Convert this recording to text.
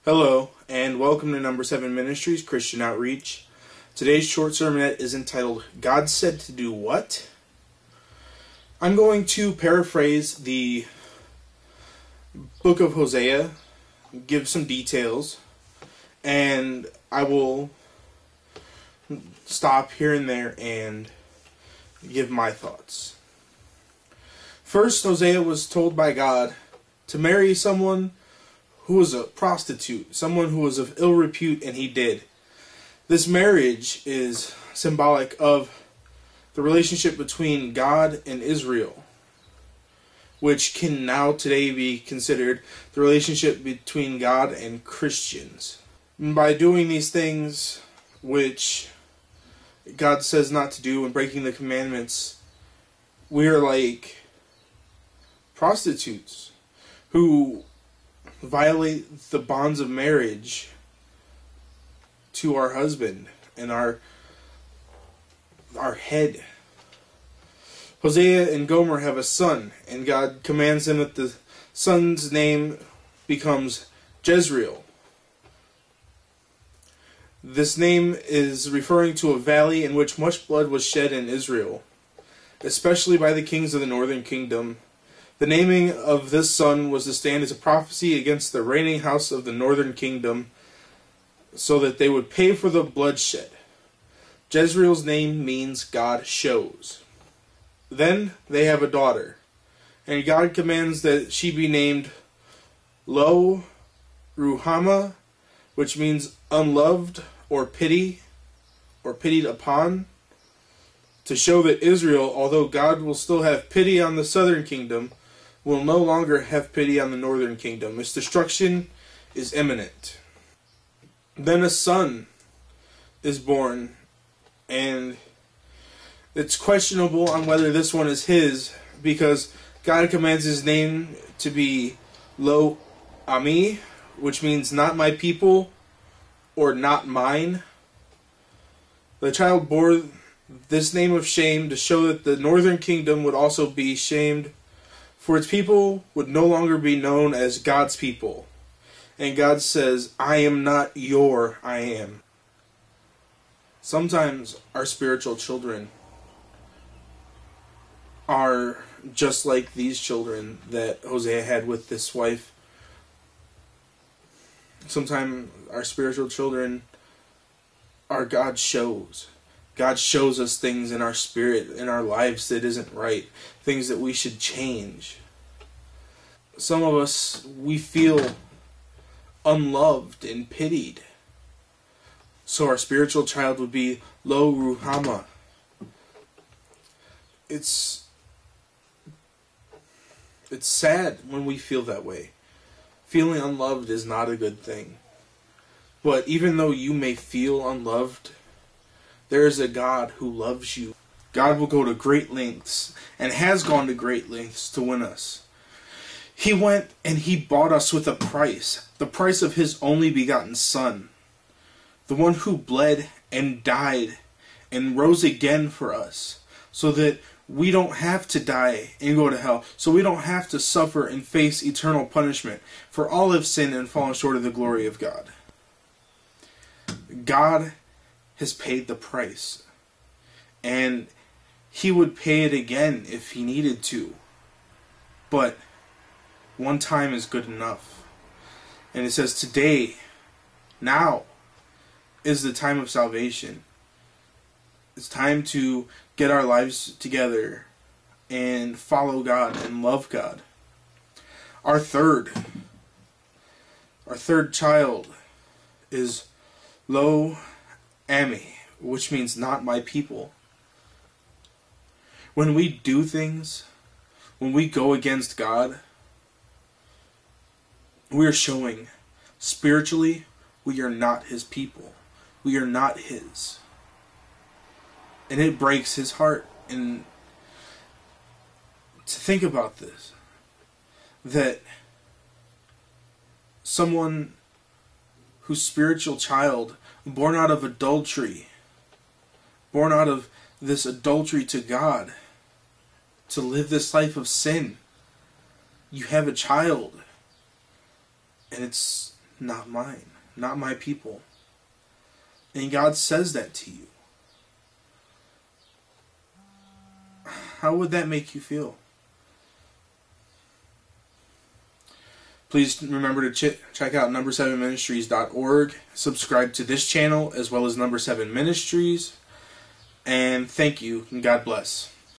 Hello, and welcome to Number 7 Ministries Christian Outreach. Today's short sermonette is entitled, God Said to Do What? I'm going to paraphrase the book of Hosea, give some details, and I will stop here and there and give my thoughts. First, Hosea was told by God to marry someone who was a prostitute, someone who was of ill repute, and he did. This marriage is symbolic of the relationship between God and Israel, which can now today be considered the relationship between God and Christians. And by doing these things which God says not to do and breaking the commandments, we are like prostitutes who violate the bonds of marriage to our husband and our head. Hosea and Gomer have a son, and God commands him that the son's name becomes Jezreel. This name is referring to a valley in which much blood was shed in Israel, especially by the kings of the northern kingdom. The naming of this son was to stand as a prophecy against the reigning house of the northern kingdom, so that they would pay for the bloodshed. Jezreel's name means God shows. Then they have a daughter, and God commands that she be named Lo Ruhamah, which means unloved or pity or pitied upon, to show that Israel, although God will still have pity on the southern kingdom, will no longer have pity on the northern kingdom. Its destruction is imminent. Then a son is born, and it's questionable on whether this one is his, because God commands his name to be Lo Ami, which means not my people or not mine. The child bore this name of shame to show that the northern kingdom would also be shamed, for its people would no longer be known as God's people. And God says, I am not your I am. Sometimes our spiritual children are just like these children that Hosea had with this wife. Sometimes our spiritual children are God shows. God shows us things in our spirit, in our lives that isn't right, things that we should change. Some of us, we feel unloved and pitied. So our spiritual child would be Lo Ruhamah. It's sad when we feel that way. Feeling unloved is not a good thing. But even though you may feel unloved, there is a God who loves you. God will go to great lengths, and has gone to great lengths, to win us. He went and He bought us with a price, the price of His only begotten Son, the one who bled and died and rose again for us, so that we don't have to die and go to hell, so we don't have to suffer and face eternal punishment, for all have sinned and fallen short of the glory of God. God has paid the price, and He would pay it again if He needed to, but one time is good enough. And it says today, now is the time of salvation. It's time to get our lives together and follow God and love God. Our third child is Lo Ami, which means not my people. When we do things, when we go against God, we are showing spiritually we are not His people. We are not His. And it breaks His heart. And to think about this, that someone whose spiritual child, born out of adultery, born out of this adultery to God, to live this life of sin, you have a child, and it's not mine, not my people. And God says that to you. How would that make you feel? Please remember to check out number7ministries.org. Subscribe to this channel as well as Number 7 Ministries. And thank you, and God bless.